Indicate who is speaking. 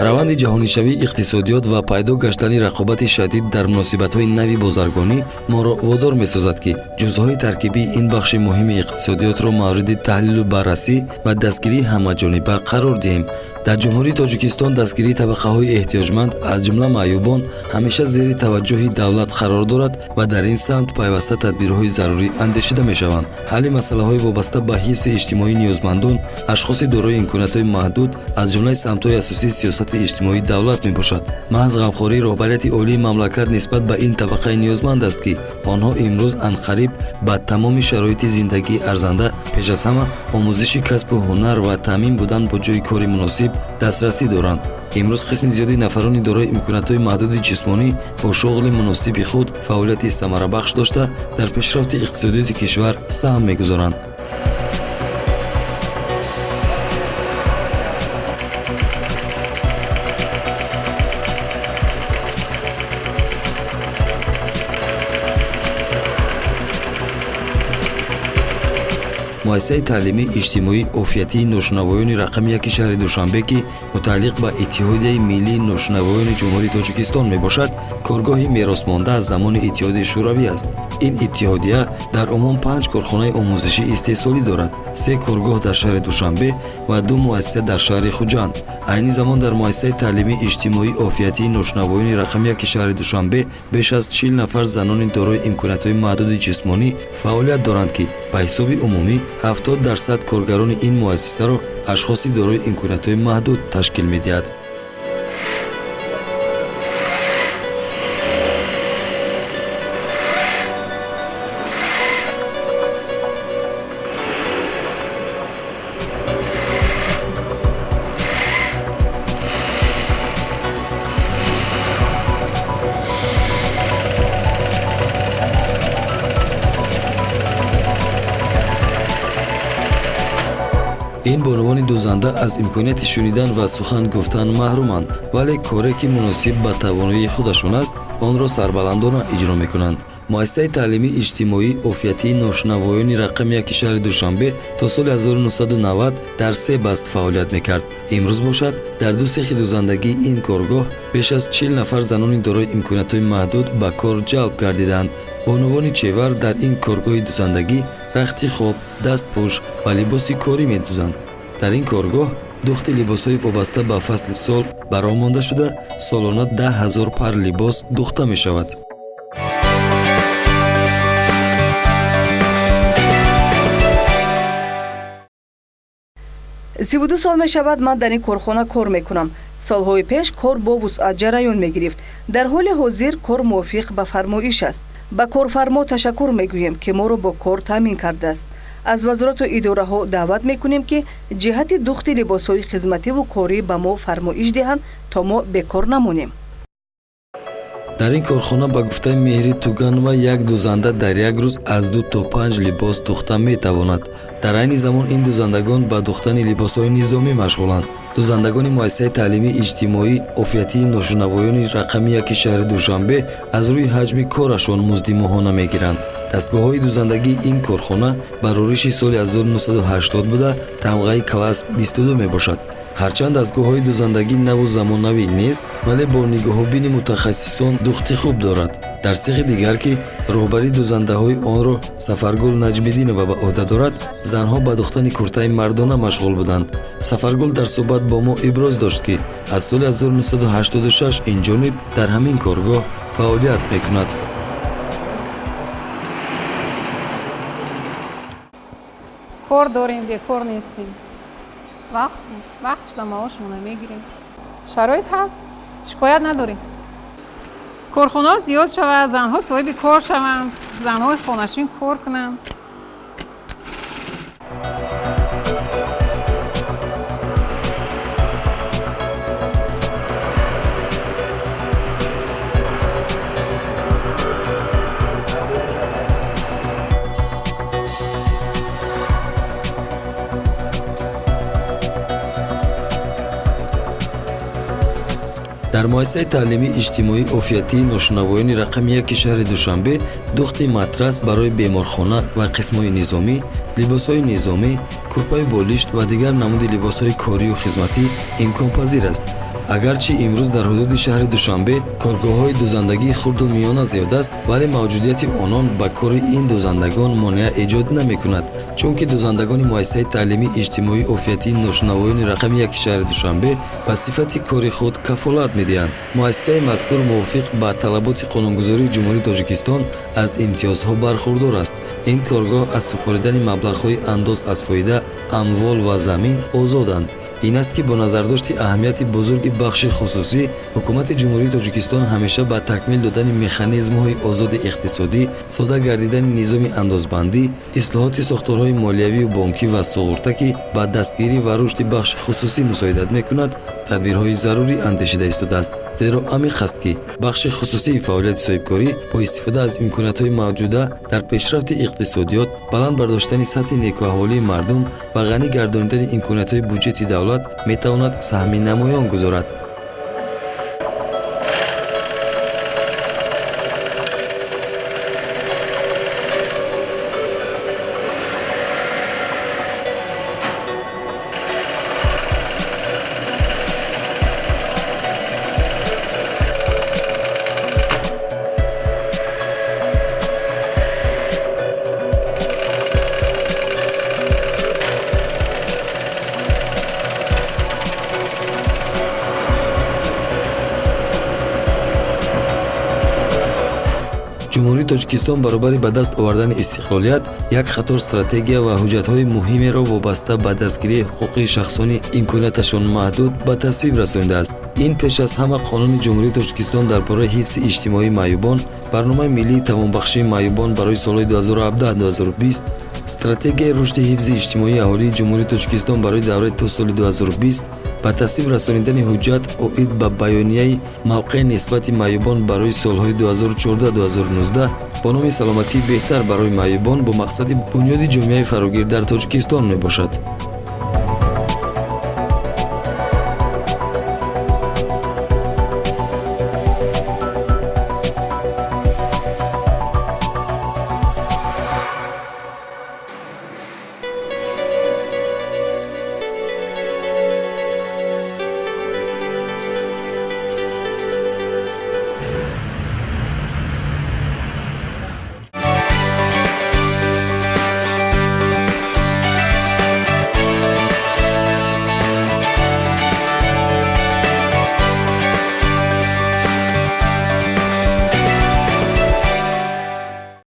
Speaker 1: раванди ҷаҳонишавии иқтисодиёт ва пайдо гаштани рақобати шадид дар муносибатҳои нави бозаргонӣ моро водор месозад ки ҷузъҳои таркибии ин бахши муҳими иқтисодиётро мавриди таҳлилу баррасӣ ва дастгирии ҳамаҷониба қарор диҳем. дар ҷумҳурии Тоҷикистон дастгирии табақаҳои эҳтиёҷманд аз ҷумла маъюбон ҳамеша зери таваҷҷӯҳи давлат қарор дорад ва дар ин самт пайваста тадбирҳои зарурӣ андешида мешаванд. ҳалли масъалаҳои вобаста ба ҳифзи иҷтимоии ниёзмандон ашхоси дорои имкониятҳои маҳдуд аз ҷумлаи самтҳои асосии сиёсати иҷтимоии давлат мебошад. маҳз ғамхории роҳбарияти олии мамлакат нисбат ба ин табақаи ниёзманд аст ки онҳо имрӯз анқариб ба тамоми шароити зиндагии арзанда, пеш аз ҳама омӯзиши касбу ҳунар ва таъмин будан бо ҷойи кори муносиб дастрасӣ доранд. имрӯз қисми зиёди нафарони дорои имкониятҳои маҳдуди ҷисмонӣ бо шуғли муносиби худ фаъолияти самарабахш дошта дар пешрафти иқтисодиёти кишвар саҳм мегузоранд. муассисаи таълимии иҷтимоӣ офиятии ношунавоёни рақами 1 шаҳри Душанбе ки мутааллиқ ба Иттиҳодияи миллии ношунавоёни ҷумҳурии Тоҷикистон мебошад, коргоҳи меросмонда аз замони Иттиҳодияи шӯравӣ аст. ин иттиҳодия дар умум 5 корхонаи омӯзишӣ истеҳсолӣ дорад, 3 коргоҳ дар шаҳри Душанбе ва 2 муассиса дар шаҳри Хуҷанд. айни замон дар муассисаи таълимии иҷтимоӣ офиятии ношунавоёни рақами 1 шаҳри Душанбе беш аз 40 нафар занони дорои имкониятҳои маҳдуди ҷисмонӣ фаъолият доранд ки ба ҳисоби умумӣ 70% коргарони ин муассисаро ашхоси дорои имкониятҳои маҳдуд ташкил медиҳад. ин бонувони дузанда аз имконияти шунидан ва сухан гуфтан маҳруманд, вале коре ки муносиб ба тавоноии худашон аст, онро сарбаландона иҷро мекунанд. муассисаи таълимии иҷтимоӣ офиятии ношунавоёни рақами 1 шаҳри Душанбе то соли 1990 дар 3 баст фаъолият мекард. имрӯз бошад дар 2 сехи дузандагии ин коргоҳ беш аз 40 нафар занони дорои имкониятҳои маҳдуд ба кор ҷалб гардиданд. бонувони чевар дар ин коргоҳи дузандагӣ рахти хоб, дастпӯш ва либоси корӣ медузанд. дар ин коргоҳ духти либосҳои вобаста ба фасли сол баро монда шуда солона 10 000 пар либос духта мешавад.
Speaker 2: سی سال мешавад ман дар ин корхона кор мекунам. солҳои пеш кор бо вусъат ҷараён мегирифт. дар ҳоли ҳозир кор мувофиқ ба фармоиш аст. ба корфармо ташаккур мегӯем ки моро бо кор таъмин кардааст. аз вазорату идораҳо даъват мекунем ки ҷиҳати духти либосҳои хизмативу корӣ ба мо фармоиш диҳанд то мо бекор намонем.
Speaker 1: дар ин корхона ба гуфтаи Меҳри Туганова як дузанда дар як рӯз аз 2 то 5 либос духта метавонад. дар айни замон ин дузандагон ба духтани либосҳои низомӣ машғуланд. дузандагони муассисаи таълимии иҷтимоӣ офиятии ношунавоёни рақами 1 шаҳри Душанбе аз рӯи ҳаҷми корашон музди моҳона мегиранд. дастгоҳҳои дузандагии ин корхона ба рӯриши соли 1980 буда тамғаи класс 22 мебошад. ҳарчанд дастгоҳҳои дузандагӣ наву замонавӣ нест, вале бо нигоҳубини мутахассисон духти хуб дорад. дар сехи дигар ки роҳбари дузандаҳои онро Сафаргул Наҷмиддинова ба оҳда дорад, занҳо ба духтани куртаи мардона машғул буданд. Сафаргул дар суҳбат бо мо иброз дошт ки аз соли 1986 инҷониб дар ҳамин коргоҳ фаъолият мекунад.
Speaker 3: кор дорем, бекор нестем. вақташ маошмона мегирем. шароит ҳаст, шикоят надорем. корхонаҳо зиёд шавад, занҳо соҳиби кор шаванд, занҳои хонашин кор кунанд.
Speaker 1: дар муассисаи таълимии иҷтимоӣ офиятии ношунавоёни рақами 1 шаҳри Душанбе духти матрас барои беморхона ва қисмҳои низомӣ, либосҳои низомӣ, курпаи болишт ва дигар намуди либосҳои корию хизматӣ имконпазир аст. агарчи имрӯз дар ҳудуди шаҳри Душанбе коргоҳҳои дӯзандагии хурду миёна зиёд аст, вале мавҷудияти онон ба кори ин дӯзандагон монеа эҷод намекунад, чунки дӯзандагони муассисаи таълимии иҷтимоии офиятии ношунавоёни рақами 1 шаҳри Душанбе ба сифати кори худ кафолат медиҳанд. муассисаи мазкур мувофиқ ба талаботи қонунгузории ҷумҳурии Тоҷикистон аз имтиёзҳо бархурдор аст. ин коргоҳ аз супоридани маблағҳои андоз аз фоида, амвол ва замин озоданд. ин аст ки бо назардошти аҳамияти бузурги бахши хусусӣ, ҳукумати ҷумҳурии Тоҷикистон ҳамеша ба такмил додани механизмҳои озоди иқтисодӣ, сода гардидани низоми андозбандӣ, ислоҳоти сохторҳои молиявию бонкӣ ва суғурта, ки ба дастгирӣ ва рушди бахши хусусӣ мусоидат мекунад, тадбирҳои зарурӣ андешида истодааст. зеро амиқ аст ки бахши хусусии фаъолияти соҳибкорӣ бо истифода аз имкониятҳои мавҷуда дар пешрафти иқтисодиёт, баланд бардоштани сатҳи некуаҳволии мардум ва ғанӣ гардонидани имкониятҳои бюҷети давлат метавонад саҳми намоён гузорад. ҷумҳурии Тоҷикистон баробари ба даст овардани истиқлолият як қатор стратегия ва ҳуҷҷатҳои муҳимеро вобаста ба дастгирии ҳуқуқи шахсони имконияташон маҳдуд ба тасвиб расонидааст. ин пеш аз ҳама қонуни ҷумҳурии Тоҷикистон дар бораи ҳифзи иҷтимоии маъюбон, барномаи миллии тавонбахшии маъюбон барои солҳои 2017-2020, стратегияи рушди ҳифзи иҷтимоии аҳолии ҷумҳурии Тоҷикистон барои давраи то соли 2020, ба тасвиб расонидани ҳуҷҷат оид ба баёнияи мавқеъи нисбати маъюбон барои солҳои 2014-2019 бо номи саломатии беҳтар барои маъюбон бо мақсади бунёди ҷомеаи фарогир дар Тоҷикистон мебошад.